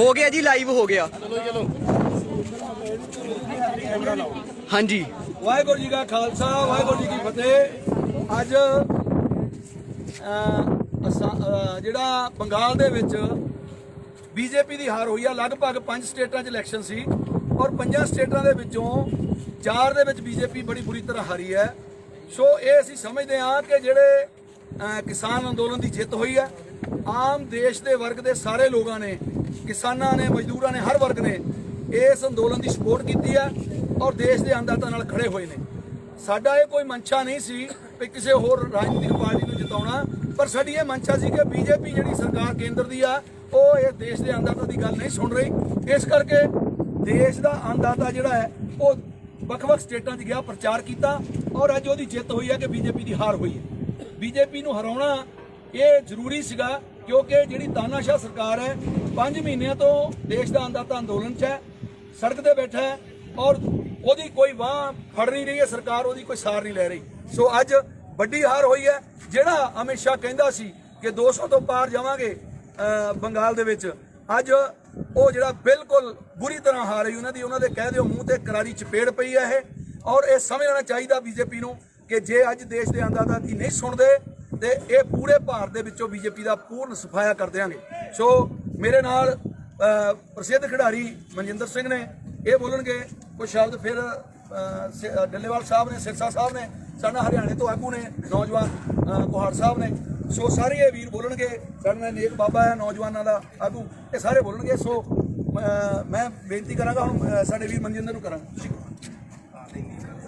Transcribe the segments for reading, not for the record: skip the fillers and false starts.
हो गया जी, लाइव हो गया। हाँ जी, वाहेगुरु जी का खालसा वाहेगुरु जी की फतेह। अज ਜਿਹੜਾ ਬੰਗਾਲ ਦੇ ਵਿੱਚ ਬੀਜੇਪੀ ਦੀ ਹਾਰ ਹੋਈ ਆ। ਲਗਭਗ 5 ਸਟੇਟਾਂ 'ਚ ਇਲੈਕਸ਼ਨ ਸੀ ਔਰ 5 ਸਟੇਟਾਂ ਦੇ ਵਿੱਚੋਂ 4 ਦੇ ਵਿੱਚ ਬੀਜੇਪੀ ਬੜੀ ਬੁਰੀ ਤਰ੍ਹਾਂ ਹਾਰੀ ਹੈ। ਸੋ ਇਹ ਅਸੀਂ ਸਮਝਦੇ ਹਾਂ ਕਿ ਜਿਹੜੇ ਕਿਸਾਨ ਅੰਦੋਲਨ ਦੀ ਜਿੱਤ ਹੋਈ ਹੈ, ਆਮ ਦੇਸ਼ ਦੇ ਵਰਗ ਦੇ ਸਾਰੇ ਲੋਕਾਂ ਨੇ, ਕਿਸਾਨਾਂ ਨੇ, ਮਜ਼ਦੂਰਾਂ ਨੇ, ਹਰ ਵਰਗ ਨੇ ਇਸ ਅੰਦੋਲਨ ਦੀ ਸਪੋਰਟ ਕੀਤੀ ਹੈ ਔਰ ਦੇਸ਼ ਦੇ ਅੰਨਦਾਤਾ ਨਾਲ ਖੜੇ ਹੋਏ ਨੇ। ਸਾਡਾ ਇਹ ਕੋਈ ਮਨਸ਼ਾ ਨਹੀਂ ਸੀ ਕਿ ਕਿਸੇ ਹੋਰ ਰਾਜਨੀਤਿਕ ਪਾਰਟੀ ਨੂੰ ਜਿਤਾਉਣਾ, ਪਰ ਸਾਡੀ ਇਹ ਮਨਸ਼ਾ ਸੀ ਕਿ ਬੀਜੇਪੀ ਜਿਹੜੀ ਸਰਕਾਰ ਕੇਂਦਰ ਦੀ ਆ ਉਹ ਇਸ ਦੇਸ਼ ਦੇ ਅੰਨਦਾਤਾ ਦੀ ਗੱਲ ਨਹੀਂ ਸੁਣ ਰਹੀ। ਇਸ ਕਰਕੇ ਦੇਸ਼ ਦਾ ਅੰਨਦਾਤਾ ਜਿਹੜਾ ਹੈ ਉਹ ਵੱਖ-ਵੱਖ ਸਟੇਟਾਂ 'ਚ ਗਿਆ, ਪ੍ਰਚਾਰ ਕੀਤਾ ਔਰ ਅੱਜ ਉਹਦੀ ਜਿੱਤ ਹੋਈ ਹੈ ਕਿ ਬੀਜੇਪੀ ਦੀ ਹਾਰ ਹੋਈ ਹੈ। ਬੀਜੇਪੀ ਨੂੰ ਹਰਾਉਣਾ ਇਹ ਜ਼ਰੂਰੀ ਸੀਗਾ ਕਿਉਂਕਿ ਜਿਹੜੀ ਤਾਨਾਸ਼ਾਹ ਸਰਕਾਰ ਹੈ 5 ਮਹੀਨਿਆਂ ਤੋਂ ਦੇਸ਼ ਦਾ ਅੰਨਦਾਤਾ ਅੰਦੋਲਨ 'ਚ ਹੈ, ਸੜਕ ਤੇ ਬੈਠਾ ਹੈ ਔਰ ਉਹਦੀ ਕੋਈ ਬਾਂਹ ਫੜ ਨਹੀਂ ਰਹੀ ਹੈ ਸਰਕਾਰ, ਉਹਦੀ ਕੋਈ ਸਾਰ ਨਹੀਂ ਲੈ ਰਹੀ। ਸੋ ਅੱਜ ਵੱਡੀ ਹਾਰ ਹੋਈ ਹੈ। ਜਿਹੜਾ ਅਮਿਤ ਸ਼ਾਹ ਕਹਿੰਦਾ ਸੀ ਕਿ 200 ਤੋਂ ਪਾਰ ਜਾਵਾਂਗੇ ਬੰਗਾਲ ਦੇ ਵਿੱਚ, ਅੱਜ ਉਹ ਜਿਹੜਾ ਬਿਲਕੁਲ ਬੁਰੀ ਤਰ੍ਹਾਂ ਹਾਰ ਹੋਈ ਉਹਨਾਂ ਦੀ, ਉਹਨਾਂ ਦੇ ਕਹਿ ਦਿਓ ਮੂੰਹ ਤੇ ਕਰਾਰੀ ਚਪੇੜ ਪਈ ਹੈ ਇਹ। ਔਰ ਇਹ ਸਮਝਣਾ ਚਾਹੀਦਾ ਬੀਜੇਪੀ ਨੂੰ ਕਿ ਜੇ ਅੱਜ ਦੇਸ਼ ਦੇ ਅੰਨਦਾਤਾ ਦੀ ਨਹੀਂ ਸੁਣਦੇ ਤੇ ਇਹ ਪੂਰੇ ਭਾਰਤ ਦੇ ਵਿੱਚੋਂ ਬੀਜੇਪੀ ਦਾ ਪੂਰਨ ਸਫਾਇਆ ਕਰ ਦਿਆਂਗੇ। ਸੋ ਮੇਰੇ ਨਾਲ ਪ੍ਰਸਿੱਧ ਖਿਡਾਰੀ ਮਨਜਿੰਦਰ ਸਿੰਘ ਨੇ, ਇਹ ਬੋਲਣਗੇ ਕੁਝ ਸ਼ਬਦ, ਫਿਰ ਡੱਲੇਵਾਲ ਸਾਹਿਬ ਨੇ, ਸਿਰਸਾ ਸਾਹਿਬ ਨੇ, ਸਾਡਾ ਹਰਿਆਣੇ ਤੋਂ ਆਗੂ ਨੇ ਨੌਜਵਾਨ ਕੋਹਾੜ ਸਾਹਿਬ ਨੇ। ਸੋ ਸਾਰੇ ਇਹ ਵੀਰ ਬੋਲਣਗੇ, ਸਾਡੇ ਨਾਲ ਨੇਕ ਬਾਬਾ ਹੈ ਨੌਜਵਾਨਾਂ ਦਾ ਆਗੂ, ਇਹ ਸਾਰੇ ਬੋਲਣਗੇ। ਸੋ ਮੈਂ ਬੇਨਤੀ ਕਰਾਂਗਾ ਹੁਣ ਸਾਡੇ ਵੀਰ ਮਨਜਿੰਦਰ ਨੂੰ ਕਰਾਂਗਾ।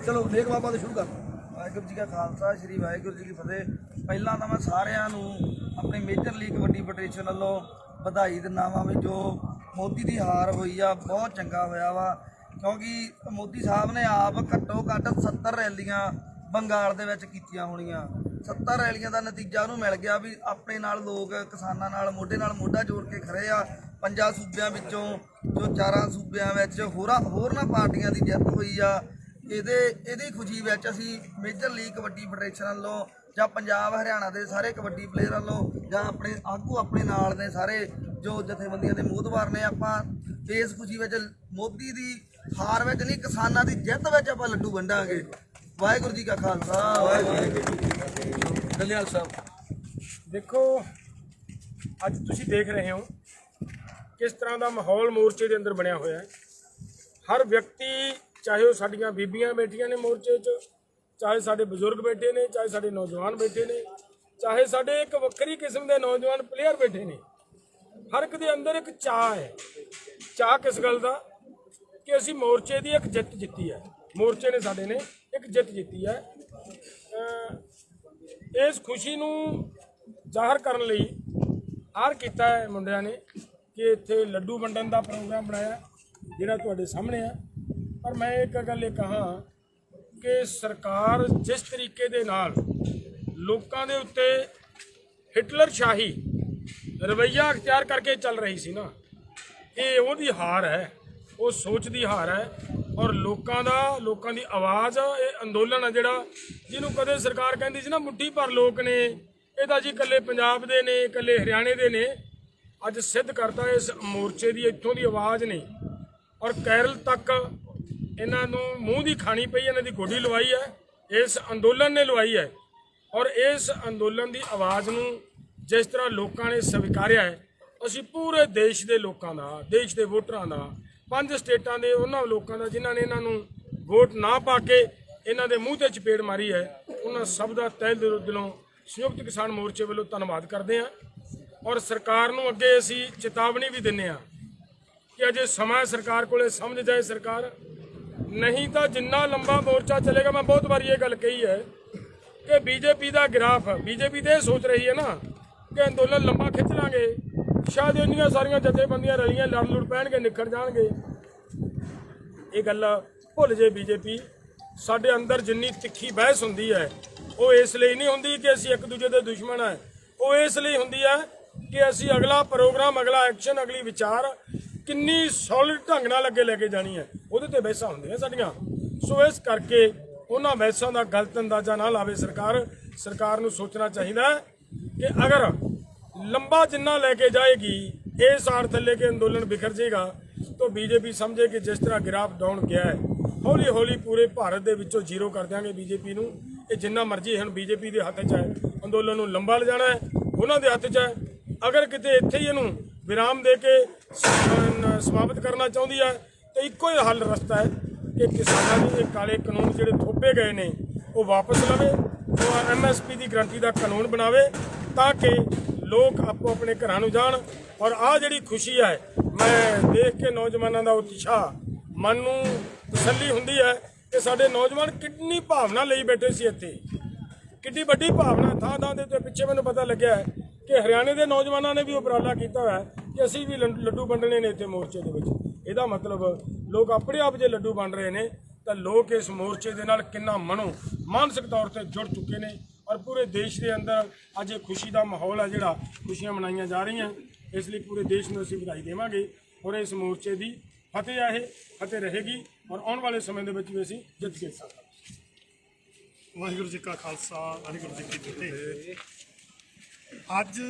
ਚਲੋ ਨੇਕ ਬਾਬਾ ਤੋਂ ਸ਼ੁਰੂ ਕਰ। ਵਾਹਿਗੁਰੂ ਜੀ ਕਾ ਖਾਲਸਾ, ਸ਼੍ਰੀ ਵਾਹਿਗੁਰੂ ਜੀ ਕੀ ਫਤਿਹ। ਪਹਿਲਾਂ ਤਾਂ ਮੈਂ ਸਾਰਿਆਂ ਨੂੰ ਆਪਣੀ ਮੇਜਰ ਲੀਗ ਕਬੱਡੀ ਫੈਡਰੇਸ਼ਨ ਵੱਲੋਂ ਵਧਾਈ ਦਿੰਦਾ ਵਾਂ ਵੀ ਜੋ ਮੋਦੀ ਦੀ ਹਾਰ ਹੋਈ ਆ ਬਹੁਤ ਚੰਗਾ ਹੋਇਆ ਵਾ, ਕਿਉਂਕਿ ਮੋਦੀ ਸਾਹਿਬ ਨੇ ਆਪ ਘੱਟੋ ਘੱਟ 70 ਰੈਲੀਆਂ ਬੰਗਾਲ ਦੇ ਵਿੱਚ ਕੀਤੀਆਂ ਹੋਣੀਆਂ। 70 ਰੈਲੀਆਂ ਦਾ ਨਤੀਜਾ ਉਹਨੂੰ ਮਿਲ ਗਿਆ ਵੀ ਆਪਣੇ ਨਾਲ ਲੋਕ ਕਿਸਾਨਾਂ ਨਾਲ ਮੋਢਾ ਜੋੜ ਕੇ ਖੜੇ ਆ। 5 ਸੂਬਿਆਂ ਵਿੱਚੋਂ ਜੋ 4 ਸੂਬਿਆਂ ਵਿੱਚ ਹੋਰਨਾਂ ਪਾਰਟੀਆਂ ਦੀ ਜਿੱਤ ਹੋਈ ਆ। ਇਹਦੀ ਖੁਸ਼ੀ ਵਿੱਚ ਅਸੀਂ ਮੇਜਰ ਲੀਗ ਕਬੱਡੀ ਫੈਡਰੇਸ਼ਨ ਵੱਲੋਂ ਜਾਂ ਪੰਜਾਬ ਹਰਿਆਣਾ ਦੇ ਸਾਰੇ ਕਬੱਡੀ ਪਲੇਅਰ ਵੱਲੋਂ ਜਾਂ ਆਪਣੇ ਆਗੂ ਆਪਣੇ ਨਾਲ ਨੇ ਸਾਰੇ ਜੋ ਜਥੇਬੰਦੀਆਂ ਦੇ ਮੋਹਤਵਾਰ ਨੇ, ਆਪਾਂ ਇਸ ਖੁਸ਼ੀ ਵਿੱਚ ਮੋਦੀ ਦੀ ਹਾਰ ਵਿੱਚ ਨਹੀਂ ਕਿਸਾਨਾਂ ਦੀ ਜਿੱਤ ਵਿੱਚ ਆਪਾਂ ਲੱਡੂ ਵੰਡਾਂਗੇ। ਵਾਹਿਗੁਰੂ ਜੀ ਕਾ ਖਾਲਸਾ ਵਾਹਿਗੁਰੂ ਜੀ ਕੀ ਫਤਿਹ। ਡੱਲੇਵਾਲ ਸਾਹਿਬ देखो ਅੱਜ ਤੁਸੀਂ ਦੇਖ ਰਹੇ ਹੋ ਕਿਸ ਤਰ੍ਹਾਂ ਦਾ ਮਾਹੌਲ ਮੋਰਚੇ ਦੇ ਅੰਦਰ ਬਣਿਆ ਹੋਇਆ ਹੈ। ਹਰ ਵਿਅਕਤੀ, ਚਾਹੇ ਉਹ ਸਾਡੀਆਂ ਬੀਬੀਆਂ ਬੈਠੀਆਂ ਨੇ ਮੋਰਚੇ 'ਚ, ਚਾਹੇ ਸਾਡੇ ਬਜ਼ੁਰਗ ਬੈਠੇ ਨੇ, ਚਾਹੇ ਸਾਡੇ ਨੌਜਵਾਨ ਬੈਠੇ ਨੇ, ਚਾਹੇ ਸਾਡੇ ਇੱਕ ਵੱਖਰੀ ਕਿਸਮ ਦੇ ਨੌਜਵਾਨ ਪਲੇਅਰ ਬੈਠੇ ਨੇ, ਹਰ ਇੱਕ ਦੇ ਅੰਦਰ ਇੱਕ ਚਾਅ ਹੈ। ਚਾਅ ਕਿਸ ਗੱਲ ਦਾ ਕਿ ਅਸੀਂ ਮੋਰਚੇ ਦੀ ਇੱਕ ਜਿੱਤ ਜਿੱਤੀ ਹੈ, ਮੋਰਚੇ ਨੇ ਸਾਡੇ ਨੇ ਇੱਕ ਜਿੱਤ ਜਿੱਤੀ ਹੈ। ਇਸ ਖੁਸ਼ੀ ਨੂੰ ਜ਼ਾਹਰ ਕਰਨ ਲਈ ਆਰ ਕੀਤਾ ਹੈ ਮੁੰਡਿਆਂ ਨੇ ਕਿ ਇੱਥੇ ਲੱਡੂ ਵੰਡਣ ਦਾ ਪ੍ਰੋਗਰਾਮ ਬਣਾਇਆ ਜਿਹੜਾ ਤੁਹਾਡੇ ਸਾਹਮਣੇ ਹੈ। ਪਰ ਮੈਂ ਇੱਕ ਗੱਲ ਇਹ ਕਹਾਂ ਕਿ ਸਰਕਾਰ ਜਿਸ ਤਰੀਕੇ ਦੇ ਨਾਲ ਲੋਕਾਂ ਦੇ ਉੱਤੇ ਹਿਟਲਰ ਸ਼ਾਹੀ ਰਵੱਈਆ ਅਖਤਿਆਰ ਕਰਕੇ ਚੱਲ ਰਹੀ ਸੀ ਨਾ, ਇਹ ਉਹਦੀ ਹਾਰ ਹੈ, ਉਹ ਸੋਚ ਦੀ ਹਾਰ ਹੈ। ਔਰ ਲੋਕਾਂ ਦੀ ਆਵਾਜ਼, ਇਹ ਅੰਦੋਲਨ ਹੈ ਜਿਹੜਾ, ਜਿਹਨੂੰ ਕਦੇ ਸਰਕਾਰ ਕਹਿੰਦੀ ਸੀ ਨਾ ਮੁੱਠੀ ਭਰ ਲੋਕ ਨੇ, ਇਹ ਤਾਂ ਜੀ ਇਕੱਲੇ ਪੰਜਾਬ ਦੇ ਨੇ, ਇਕੱਲੇ ਹਰਿਆਣੇ ਦੇ ਨੇ। ਅੱਜ ਸਿੱਧ ਕਰਤਾ ਇਸ ਮੋਰਚੇ ਦੀ ਇੱਥੋਂ ਦੀ ਆਵਾਜ਼ ਨੇ ਔਰ ਕੇਰਲ ਤੱਕ ਇਹਨਾਂ ਨੂੰ ਮੂੰਹ ਦੀ ਖਾਣੀ ਪਈ, ਇਹਨਾਂ ਦੀ ਗੋਡੀ ਲਵਾਈ ਹੈ, ਇਸ ਅੰਦੋਲਨ ਨੇ ਲਵਾਈ ਹੈ। ਔਰ ਇਸ ਅੰਦੋਲਨ ਦੀ ਆਵਾਜ਼ ਨੂੰ ਜਿਸ ਤਰ੍ਹਾਂ ਲੋਕਾਂ ਨੇ ਸਵੀਕਾਰਿਆ ਹੈ, ਅਸੀਂ ਪੂਰੇ ਦੇਸ਼ ਦੇ ਲੋਕਾਂ ਦਾ, ਦੇਸ਼ ਦੇ ਵੋਟਰਾਂ ਦਾ, 5 ਸਟੇਟਾਂ ਦੇ ਉਹਨਾਂ ਲੋਕਾਂ ਦਾ ਜਿਨ੍ਹਾਂ ਨੇ ਇਹਨਾਂ ਨੂੰ ਵੋਟ ਨਾ ਪਾ ਕੇ ਇਹਨਾਂ ਦੇ ਮੂੰਹ ਤੇ ਚਪੇੜ ਮਾਰੀ ਹੈ, ਉਹਨਾਂ ਸਭ ਦਾ ਤਹਿ ਦਿਲੋਂ ਸੰਯੁਕਤ ਕਿਸਾਨ ਮੋਰਚੇ ਵੱਲੋਂ ਧੰਨਵਾਦ ਕਰਦੇ ਹਾਂ। ਔਰ ਸਰਕਾਰ ਨੂੰ ਅੱਗੇ ਅਸੀਂ ਚੇਤਾਵਨੀ ਵੀ ਦਿੰਦੇ ਹਾਂ ਕਿ ਅਜੇ ਸਮਾਂ ਸਰਕਾਰ ਕੋਲੇ, ਸਮਝ ਜਾਏ ਸਰਕਾਰ, ਨਹੀਂ ਤਾਂ ਜਿੰਨਾ ਲੰਬਾ ਮੋਰਚਾ ਚੱਲੇਗਾ। ਮੈਂ ਬਹੁਤ ਵਾਰੀ ਇਹ ਗੱਲ ਕਹੀ ਹੈ ਕਿ ਬੀਜੇਪੀ ਦਾ ਗ੍ਰਾਫ, ਬੀਜੇਪੀ ਤੇ ਸੋਚ ਰਹੀ ਹੈ ਨਾ ਕਿ ਅੰਦੋਲਨ ਲੰਬਾ ਖਿੱਚ ਲਾਂਗੇ, ਸ਼ਾਇਦ ਇੰਨੀਆਂ ਸਾਰੀਆਂ ਜਥੇਬੰਦੀਆਂ ਰਲੀਆਂ ਲੜ ਪੈਣਗੇ, ਨਿਖਰ ਜਾਣਗੇ। ਇਹ ਗੱਲ ਭੁੱਲ ਜੇ ਬੀਜੇਪੀ। ਸਾਡੇ ਅੰਦਰ ਜਿੰਨੀ ਤਿੱਖੀ ਬਹਿਸ ਹੁੰਦੀ ਹੈ ਉਹ ਇਸ ਲਈ ਨਹੀਂ ਹੁੰਦੀ ਕਿ ਅਸੀਂ ਇੱਕ ਦੂਜੇ ਦੇ ਦੁਸ਼ਮਣ ਹੈ, ਉਹ ਇਸ ਲਈ ਹੁੰਦੀ ਹੈ ਕਿ ਅਸੀਂ ਅਗਲਾ ਪ੍ਰੋਗਰਾਮ, ਅਗਲਾ ਐਕਸ਼ਨ, ਅਗਲੀ ਵਿਚਾਰ ਕਿੰਨੀ ਸੋਲਿਡ ਢੰਗ ਨਾਲ ਅੱਗੇ ਲੈ ਕੇ ਜਾਣੀ ਹੈ, ਉਹਦੇ ਤੇ ਬਹਿਸਾਂ ਹੁੰਦੀਆਂ ਸਾਡੀਆਂ। ਸੋ ਇਸ ਕਰਕੇ ਉਹਨਾਂ ਬਹਿਸਾਂ ਦਾ ਗਲਤ ਅੰਦਾਜ਼ਾ ਨਾ ਲਾਵੇ ਸਰਕਾਰ ਨੂੰ ਸੋਚਣਾ ਚਾਹੀਦਾ ਕਿ ਅਗਰ ਲੰਬਾ ਜਿੰਨਾ ਲੈ ਕੇ ਜਾਏਗੀ इस आड़ थले के आंदोलन बिखर जाएगा तो बीजेपी समझे कि जिस तरह ग्राफ डाउन गया है हौली हौली पूरे भारत ਦੇ ਵਿੱਚੋਂ ਜ਼ੀਰੋ ਕਰ ਦਿਆਂਗੇ बीजेपी ਨੂੰ। ਇਹ ਜਿੰਨਾ ਮਰਜ਼ੀ ਹੁਣ बीजेपी ਦੇ ਹੱਥ 'ਚ ਹੈ, ਅੰਦੋਲਨ ਨੂੰ ਲੰਬਾ ਲਿਜਾਣਾ ਹੈ ਉਹਨਾਂ ਦੇ ਹੱਥ 'ਚ ਹੈ। ਅਗਰ ਕਿਤੇ ਇੱਥੇ ਹੀ ਇਹਨੂੰ ਵਿਰਾਮ ਦੇ ਕੇ ਸਮਾਪਤ ਕਰਨਾ ਚਾਹੁੰਦੀ ਹੈ ਤਾਂ ਇੱਕੋ ਹੀ ਹੱਲ ਰਸਤਾ ਹੈ ਕਿ ਕਿਸਾਨਾਂ ਦੇ ਇਹ ਕਾਲੇ ਕਾਨੂੰਨ ਜਿਹੜੇ ਥੋਪੇ ਗਏ ਨੇ ਉਹ ਵਾਪਸ ਲਵੇ, ਉਹ MSP ਦੀ ਗਰੰਟੀ ਦਾ ਕਾਨੂੰਨ ਬਣਾਵੇ ਤਾਂ ਕਿ ਲੋਕ ਆਪੋ ਆਪਣੇ ਘਰਾਂ ਨੂੰ ਜਾਣ। ਔਰ ਆਹ ਜਿਹੜੀ ਖੁਸ਼ੀ ਹੈ ਮੈਂ ਦੇਖ ਕੇ ਨੌਜਵਾਨਾਂ ਦਾ ਉਤਸ਼ਾਹ ਮਨ ਨੂੰ ਤਸੱਲੀ ਹੁੰਦੀ ਹੈ ਕਿ ਸਾਡੇ ਨੌਜਵਾਨ ਕਿੰਨੀ ਭਾਵਨਾ ਲਈ ਬੈਠੇ ਸੀ ਇੱਥੇ, ਕਿੰਨੀ ਵੱਡੀ ਭਾਵਨਾ ਥਾਂ ਥਾਂ ਦੇ ਪਿੱਛੇ ਮੈਨੂੰ ਪਤਾ ਲੱਗਿਆ ਹੈ ਕਿ ਹਰਿਆਣੇ ਦੇ ਨੌਜਵਾਨਾਂ ਨੇ ਵੀ ਉਪਰਾਲਾ ਕੀਤਾ ਹੋਇਆ ਕਿ ਅਸੀਂ ਵੀ ਲੱਡੂ ਵੰਡਣੇ ਨੇ ਇੱਥੇ ਮੋਰਚੇ ਦੇ ਵਿੱਚ। ਇਹਦਾ ਮਤਲਬ ਲੋਕ ਆਪਣੇ ਆਪ ਜੇ ਲੱਡੂ ਵੰਡ ਰਹੇ ਨੇ ਤਾਂ ਲੋਕ ਇਸ ਮੋਰਚੇ ਦੇ ਨਾਲ ਕਿੰਨਾ ਮਾਨਸਿਕ ਤੌਰ ਤੇ ਜੁੜ ਚੁੱਕੇ ਨੇ। ਔਰ ਪੂਰੇ ਦੇਸ਼ ਦੇ ਅੰਦਰ ਅੱਜ ਇਹ ਖੁਸ਼ੀ ਦਾ ਮਾਹੌਲ ਹੈ ਜਿਹੜਾ ਖੁਸ਼ੀਆਂ ਮਨਾਈਆਂ ਜਾ ਰਹੀਆਂ। ਇਸ ਲਈ ਪੂਰੇ ਦੇਸ਼ ਨੂੰ ਅਸੀਂ ਵਧਾਈ ਦੇਵਾਂਗੇ ਔਰ ਇਸ ਮੋਰਚੇ ਦੀ ਫਤਿਹ ਹੈ, ਇਹ ਫਤਿਹ ਰਹੇਗੀ ਔਰ ਆਉਣ ਵਾਲੇ ਸਮੇਂ ਦੇ ਵਿੱਚ ਵੀ ਅਸੀਂ ਜਿੱਤ ਕੇ ਸਾਥਾਂਗੇ। ਵਾਹਿਗੁਰੂ ਜੀ ਕਾ ਖਾਲਸਾ ਵਾਹਿਗੁਰੂ ਜੀ ਕੀ ਫਤਿਹ। ਅੱਜ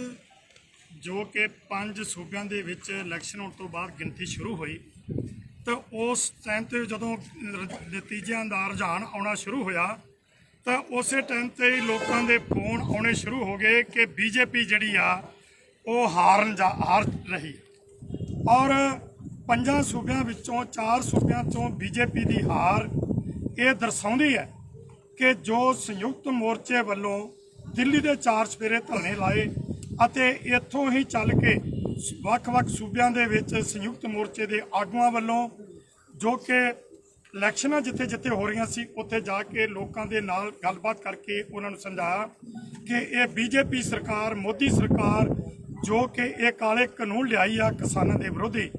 ਜੋ ਕਿ 5 ਸੂਬਿਆਂ ਦੇ ਵਿੱਚ ਇਲੈਕਸ਼ਨ ਹੋਣ ਤੋਂ ਬਾਅਦ ਗਿਣਤੀ ਸ਼ੁਰੂ ਹੋਈ ਤਾਂ ਉਸ ਟਾਈਮ ਤੇ ਜਦੋਂ ਨਤੀਜਿਆਂ ਦਾ ਰੁਝਾਨ ਆਉਣਾ ਸ਼ੁਰੂ ਹੋਇਆ ਤਾਂ ਉਸੇ ਟਾਈਮ ਤੇ ਹੀ ਲੋਕਾਂ ਦੇ ਫੋਨ ਆਉਣੇ ਸ਼ੁਰੂ ਹੋ ਗਏ ਕਿ BJP ਜਿਹੜੀ ਆ ਉਹ ਹਾਰ ਰਹੀ ਔਰ 5 ਸੂਬਿਆਂ ਵਿੱਚੋਂ 4 ਸੂਬਿਆਂ ਤੋਂ BJP ਦੀ ਹਾਰ ਇਹ ਦਰਸਾਉਂਦੀ ਹੈ ਕਿ ਜੋ ਸੰਯੁਕਤ ਮੋਰਚੇ ਵੱਲੋਂ ਦਿੱਲੀ ਦੇ 4 ਸਪੇਰੇ ਧਰਨੇ ਲਾਏ ਅਤੇ ਇੱਥੋਂ ਹੀ ਚੱਲ ਕੇ ਵੱਖ-ਵੱਖ ਸੂਬਿਆਂ ਦੇ ਵਿੱਚ ਸੰਯੁਕਤ ਮੋਰਚੇ ਦੇ ਆਗੂਆਂ ਵੱਲੋਂ ਜੋ ਕਿ ਇਲੈਕਸ਼ਨਾਂ ਜਿੱਥੇ ਹੋ ਰਹੀਆਂ ਸੀ ਉੱਥੇ ਜਾ ਕੇ ਲੋਕਾਂ ਦੇ ਨਾਲ ਗੱਲਬਾਤ ਕਰਕੇ ਉਹਨਾਂ ਨੂੰ ਸਮਝਾਇਆ ਕਿ ਇਹ BJP ਸਰਕਾਰ, ਮੋਦੀ ਸਰਕਾਰ ਜੋ ਕਿ ਇਹ ਕਾਲੇ ਕਾਨੂੰਨ ਲਿਆਈ ਆ ਕਿਸਾਨਾਂ ਦੇ ਵਿਰੋਧੀ,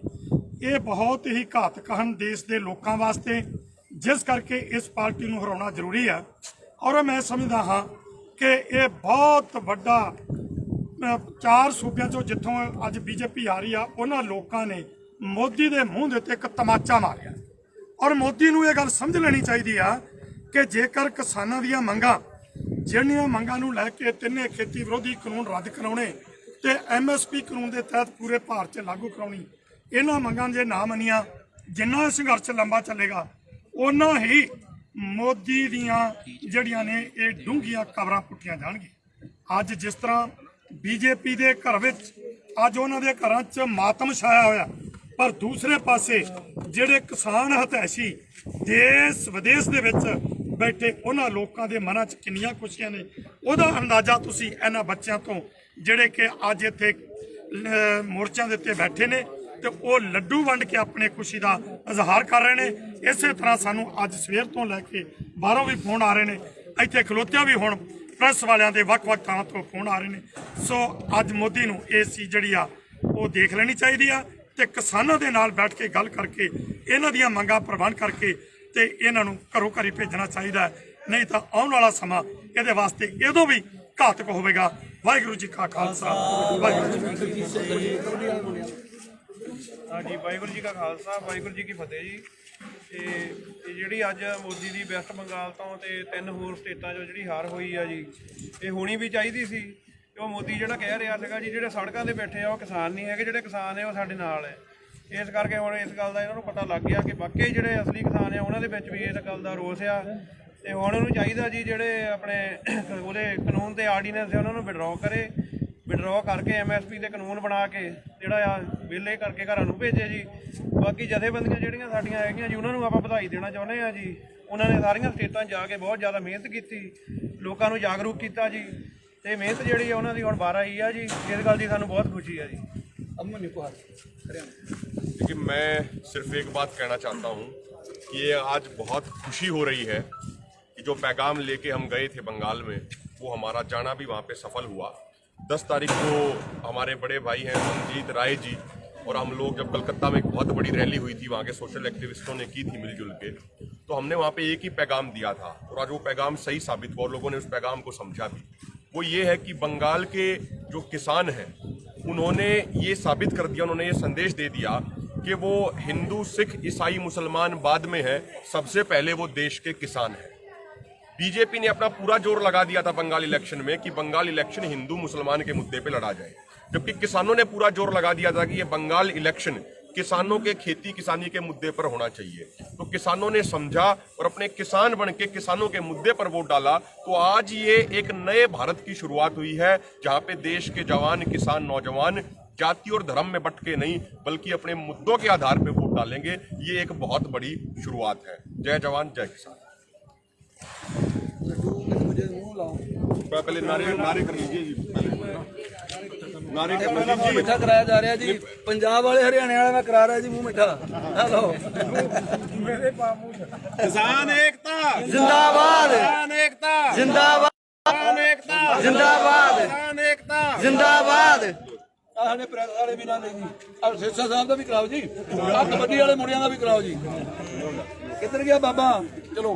ਇਹ ਬਹੁਤ ਹੀ ਘਾਤਕ ਹਨ ਦੇਸ਼ ਦੇ ਲੋਕਾਂ ਵਾਸਤੇ, ਜਿਸ ਕਰਕੇ ਇਸ ਪਾਰਟੀ ਨੂੰ ਹਰਾਉਣਾ ਜ਼ਰੂਰੀ ਹੈ। ਔਰ ਮੈਂ ਸਮਝਦਾ ਹਾਂ ਕਿ ਇਹ ਬਹੁਤ ਵੱਡਾ 4 ਸੂਬਿਆਂ ਚੋਂ ਜਿੱਥੋਂ ਅੱਜ BJP ਆ ਰਹੀ ਆ ਉਹਨਾਂ ਲੋਕਾਂ ਨੇ ਮੋਦੀ ਦੇ ਮੂੰਹ ਦੇ ਉੱਤੇ ਇੱਕ ਤਮਾਚਾ ਮਾਰਿਆ। ਔਰ ਮੋਦੀ ਨੂੰ ਇਹ ਗੱਲ ਸਮਝ ਲੈਣੀ ਚਾਹੀਦੀ ਆ ਕਿ ਜੇਕਰ ਕਿਸਾਨਾਂ ਦੀਆਂ ਮੰਗਾਂ ਜਿਹੜੀਆਂ ਮੰਗਾਂ ਨੂੰ ਲੈ ਕੇ ਤਿੰਨੇ ਖੇਤੀ ਵਿਰੋਧੀ ਕਾਨੂੰਨ ਰੱਦ ਕਰਾਉਣੇ ਤੇ MSP ਕਾਨੂੰਨ ਦੇ ਤਹਿਤ ਪੂਰੇ ਭਾਰਤ 'ਚ ਲਾਗੂ ਕਰਾਉਣੀ, ਇਹਨਾਂ ਮੰਗਾਂ ਜੇ ਨਾ ਮੰਨੀਆਂ ਜਿੰਨਾ ਸੰਘਰਸ਼ ਲੰਬਾ ਚੱਲੇਗਾ ਉਹਨਾਂ ਹੀ ਮੋਦੀ ਦੀਆਂ ਜਿਹੜੀਆਂ ਨੇ ਇਹ ਡੂੰਘੀਆਂ ਕਬਰਾਂ ਪੁੱਟੀਆਂ ਜਾਣਗੀਆਂ। ਅੱਜ ਜਿਸ ਤਰ੍ਹਾਂ BJP ਦੇ ਘਰ ਵਿੱਚ ਅੱਜ ਉਹਨਾਂ ਦੇ ਘਰਾਂ 'ਚ ਮਾਤਮ ਛਾਇਆ ਹੋਇਆ, ਪਰ ਦੂਸਰੇ ਪਾਸੇ ਜਿਹੜੇ ਕਿਸਾਨ ਹਤੈਸ਼ੀ ਦੇਸ਼ ਵਿਦੇਸ਼ ਦੇ ਵਿੱਚ ਬੈਠੇ ਉਹਨਾਂ ਲੋਕਾਂ ਦੇ ਮਨਾਂ 'ਚ ਕਿੰਨੀਆਂ ਖੁਸ਼ੀਆਂ ਨੇ ਉਹਦਾ ਅੰਦਾਜ਼ਾ ਤੁਸੀਂ ਇਹਨਾਂ ਬੱਚਿਆਂ ਤੋਂ ਜਿਹੜੇ ਕਿ ਅੱਜ ਇੱਥੇ ਮੋਰਚਿਆਂ ਦੇ ਉੱਤੇ ਬੈਠੇ ਨੇ ਤੇ ਉਹ ਲੱਡੂ ਵੰਡ ਕੇ ਆਪਣੇ ਖੁਸ਼ੀ ਦਾ ਇਜ਼ਹਾਰ ਕਰ ਰਹੇ ਨੇ। ਇਸੇ ਤਰ੍ਹਾਂ ਸਾਨੂੰ ਅੱਜ ਸਵੇਰ ਤੋਂ ਲੈ ਕੇ ਬਾਹਰੋਂ ਵੀ ਫੋਨ ਆ ਰਹੇ ਨੇ, ਇੱਥੇ ਖਲੋਤਿਆਂ ਵੀ ਹੁਣ ਪ੍ਰੈਸ ਵਾਲਿਆਂ ਦੇ ਵੱਖ-ਵੱਖ ਥਾਂ ਤੋਂ ਫੋਨ ਆ ਰਹੇ ਨੇ। ਸੋ ਅੱਜ ਮੋਦੀ ਨੂੰ ਇਹ ਚੀਜ਼ ਜਿਹੜੀ ਆ ਉਹ ਦੇਖ ਲੈਣੀ ਚਾਹੀਦੀ ਆ ਤੇ ਕਿਸਾਨਾਂ ਦੇ ਨਾਲ ਬੈਠ ਕੇ ਗੱਲ ਕਰਕੇ ਇਹਨਾਂ ਦੀਆਂ ਮੰਗਾਂ ਪ੍ਰਵਾਨ ਕਰਕੇ ਤੇ ਇਹਨਾਂ ਨੂੰ ਘਰੋਂ ਘਰੀ ਭੇਜਣਾ ਚਾਹੀਦਾ, ਨਹੀਂ ਤਾਂ ਆਉਣ ਵਾਲਾ ਸਮਾਂ ਇਹਦੇ ਵਾਸਤੇ ਇਹਦੋਂ ਵੀ ਘਾਤਕ ਹੋਵੇਗਾ। ਵਾਹਿਗੁਰੂ ਜੀ ਕਾ ਖਾਲਸਾ ਵਾਹਿਗੁਰੂ ਜੀ ਕੀ ਫਤਿਹ। ਹਾਂਜੀ, ਵਾਹਿਗੁਰੂ ਜੀ ਕਾ ਖਾਲਸਾ ਵਾਹਿਗੁਰੂ ਜੀ ਕੀ ਫਤਿਹ ਜੀ। ਤੇ ਜਿਹੜੀ ਅੱਜ ਮੋਦੀ ਦੀ ਵੈਸਟ ਬੰਗਾਲ ਤੋਂ ਤੇ 3 ਹੋਰ ਸਟੇਟਾਂ 'ਚੋਂ ਜਿਹੜੀ ਹਾਰ ਹੋਈ ਆ ਜੀ, ਇਹ ਹੋਣੀ ਵੀ ਚਾਹੀਦੀ ਸੀ। ਉਹ ਮੋਦੀ ਜਿਹੜਾ ਕਹਿ ਰਿਹਾ ਸੀਗਾ ਜੀ ਜਿਹੜੇ ਸੜਕਾਂ 'ਤੇ ਬੈਠੇ ਆ ਉਹ ਕਿਸਾਨ ਨਹੀਂ ਹੈਗੇ, ਜਿਹੜੇ ਕਿਸਾਨ ਨੇ ਉਹ ਸਾਡੇ ਨਾਲ ਹੈ। ਇਸ ਕਰਕੇ ਹੁਣ ਇਸ ਗੱਲ ਦਾ ਇਹਨਾਂ ਨੂੰ ਪਤਾ ਲੱਗ ਗਿਆ ਕਿ ਵਾਕਈ ਜਿਹੜੇ ਅਸਲੀ ਕਿਸਾਨ ਆ ਉਹਨਾਂ ਦੇ ਵਿੱਚ ਵੀ ਇਸ ਗੱਲ ਦਾ ਰੋਸ ਆ। ਤੇ ਹੁਣ ਉਹਨੂੰ ਚਾਹੀਦਾ ਜੀ ਜਿਹੜੇ ਆਪਣੇ ਉਹਦੇ ਕਾਨੂੰਨ ਤੇ ਆਰਡੀਨੈਂਸ ਆ ਉਹਨਾਂ ਨੂੰ ਵਿਡਰਾਅ ਕਰਕੇ MSP ਦੇ ਕਾਨੂੰਨ ਬਣਾ ਕੇ ਜਿਹੜਾ ਆ ਵਿਹਲੇ ਕਰਕੇ ਘਰਾਂ ਨੂੰ ਭੇਜੇ ਜੀ। ਬਾਕੀ ਜਥੇਬੰਦੀਆਂ ਜਿਹੜੀਆਂ ਸਾਡੀਆਂ ਹੈਗੀਆਂ ਜੀ ਉਹਨਾਂ ਨੂੰ ਆਪਾਂ ਵਧਾਈ ਦੇਣਾ ਚਾਹੁੰਦੇ ਆ ਜੀ। ਉਹਨਾਂ ਨੇ ਸਾਰੀਆਂ ਸਟੇਟਾਂ 'ਚ ਜਾ ਕੇ ਬਹੁਤ ਜ਼ਿਆਦਾ ਮਿਹਨਤ ਕੀਤੀ, ਲੋਕਾਂ ਨੂੰ ਜਾਗਰੂਕ ਕੀਤਾ ਜੀ, ਤੇ ਮਿਹਨਤ ਜਿਹੜੀ ਆ ਉਹਨਾਂ ਦੀ ਹੁਣ 12 ਹੀ ਆ ਜੀ। ਇਸ ਗੱਲ ਦੀ ਸਾਨੂੰ ਬਹੁਤ ਖੁਸ਼ੀ ਹੈ ਜੀ। देखिए, मैं सिर्फ एक बात कहना चाहता हूँ कि ये आज बहुत खुशी हो रही है कि जो पैगाम लेके हम गए थे बंगाल में वो हमारा जाना भी वहाँ पे सफल हुआ। 10 तारीख को हमारे बड़े भाई हैं मंजीत राय जी और हम लोग जब कलकत्ता में एक बहुत बड़ी रैली हुई थी, वहाँ के सोशल एक्टिविस्टों ने की थी मिलजुल के, तो हमने वहाँ पे एक ही पैगाम दिया था और आज वो पैगाम सही साबित हुआ और लोगों ने उस पैगाम को समझा भी। वो ये है कि बंगाल के जो किसान हैं उन्होंने ये साबित कर दिया, उन्होंने ये संदेश दे दिया कि वो हिंदू, सिख, ईसाई, मुसलमान बाद में है, सबसे पहले वो देश के किसान हैं। बीजेपी ने अपना पूरा जोर लगा दिया था बंगाल इलेक्शन में कि बंगाल इलेक्शन हिंदू मुसलमान के मुद्दे पे लड़ा जाए, जबकि किसानों ने पूरा जोर लगा दिया था कि ये बंगाल इलेक्शन किसानों के खेती किसानी के मुद्दे पर होना चाहिए। तो किसानों ने समझा और अपने किसान बन के किसानों के मुद्दे पर वोट डाला। तो आज ये एक नए भारत की शुरुआत हुई है, जहां पे देश के जवान, किसान, नौजवान जाति और धर्म में बट के नहीं बल्कि अपने मुद्दों के आधार पर वोट डालेंगे। ये एक बहुत बड़ी शुरुआत है। जय जवान जय किसान। पहले नारे कर लीजिए जी, नारे कर लीजिए। ਮੂੰਹ ਮਿੱਠਾ ਕਰਾਇਆ ਜਾ ਰਿਹਾ ਜੀ। ਪੰਜਾਬ ਵਾਲੇ ਹਰਿਆਣੇ ਵਾਲੇ ਮੈਂ ਕਰਾ ਰਿਹਾ ਜੀ ਮੂੰਹ ਮਿੱਠਾ। ਹੈਲੋ ਮੇਰੇ ਬਾਪੂ किसान एकता, जिंदाबाद किसान एकता, जिंदाबाद किसान एकता, जिंदाबाद किसान एकता। जिंदाबाद। ਆਹ ਸਾਡੇ ਪ੍ਰੈਸ ਵਾਲੇ ਵੀਰਾਂ ਦੇ ਜੀ, ਆਹ ਸਿਰਸਾ ਸਾਹਿਬ ਦਾ ਵੀ ਕਰਾਓ ਜੀ, ਆਹ ਕਬੱਡੀ ਵਾਲੇ ਮੁੰਡਿਆਂ ਦਾ ਵੀ ਕਰਾਓ ਜੀ। ਕਿੱਧਰ ਗਿਆ ਬਾਬਾ? ਚਲੋ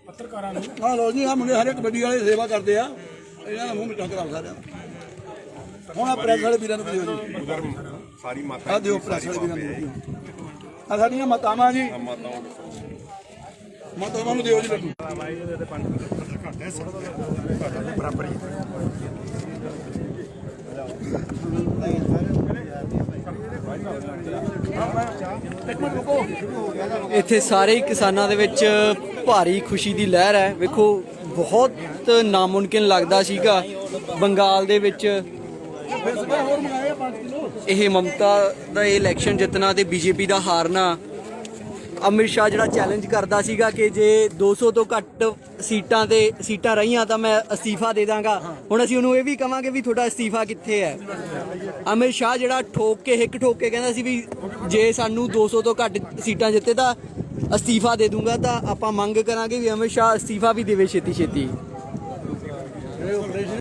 ਪੱਤਰਕਾਰਾਂ ਨੂੰ ਆਹ ਲੋ ਜੀ, ਆਹ ਮੁੰਡੇ ਸਾਰੇ ਕਬੱਡੀ ਵਾਲੇ ਸੇਵਾ ਕਰਦੇ ਆ, ਇਹਨਾਂ ਦਾ ਮੂੰਹ ਮਿੱਠਾ ਕਰਾਓ ਸਾਰਿਆਂ ਦਾ। ਹੁਣ ਆ ਪ੍ਰੈਸ ਵਾਲੇ ਵੀਰਾਂ ਨੂੰ ਵੀ ਦਿਓ ਜੀ, उधर सारी ਆਹ माता ਦਿਓ ਪ੍ਰੈਸ ਵਾਲੇ ਵੀਰਾਂ ਨੂੰ। ਆਹ ਸਾਡੀਆਂ ਮਾਤਾਵਾਂ ਜੀ, ਮਾਤਾਵਾਂ ਨੂੰ ਦਿਓ ਜੀ ਲੱਡੂ। ਇੱਥੇ ਸਾਰੇ ਹੀ ਕਿਸਾਨਾਂ ਦੇ ਵਿੱਚ ਭਾਰੀ ਖੁਸ਼ੀ ਦੀ ਲਹਿਰ ਹੈ। ਵੇਖੋ ਬਹੁਤ ਨਾਮੁਮਕਿਨ ਲੱਗਦਾ ਸੀਗਾ ਬੰਗਾਲ ਦੇ ਵਿੱਚ ਇਹ ਮਮਤਾ ਦਾ ਇਲੈਕਸ਼ਨ ਜਿੱਤਣਾ ਤੇ ਬੀਜੇਪੀ ਦਾ ਹਾਰਨਾ। ਅਮਿਤ ਸ਼ਾਹ ਜਿਹੜਾ ਚੈਲੰਜ ਕਰਦਾ ਸੀਗਾ ਕਿ ਜੇ 200 ਤੋਂ ਘੱਟ ਸੀਟਾਂ ਰਹੀਆਂ ਤਾਂ ਮੈਂ ਅਸਤੀਫਾ ਦੇ ਦਾਂਗਾ। ਹੁਣ ਅਸੀਂ ਉਹਨੂੰ ਇਹ ਵੀ ਕਵਾਂਗੇ ਵੀ ਤੁਹਾਡਾ ਅਸਤੀਫਾ ਕਿੱਥੇ ਹੈ। ਅਮਿਤ ਸ਼ਾਹ ਜਿਹੜਾ ਹਿੱਕ ਠੋਕ ਕੇ ਕਹਿੰਦਾ ਸੀ ਵੀ ਜੇ ਸਾਨੂੰ 200 ਤੋਂ ਘੱਟ ਸੀਟਾਂ ਜਿੱਤੇ ਤਾਂ ਅਸਤੀਫਾ ਦੇ ਦੂੰਗਾ। ਤਾਂ ਆਪਾਂ ਮੰਗ ਕਰਾਂਗੇ ਵੀ ਅਮਿਤ ਸ਼ਾਹ ਅਸਤੀਫਾ ਵੀ ਦੇਵੇ ਛੇਤੀ ਛੇਤੀ।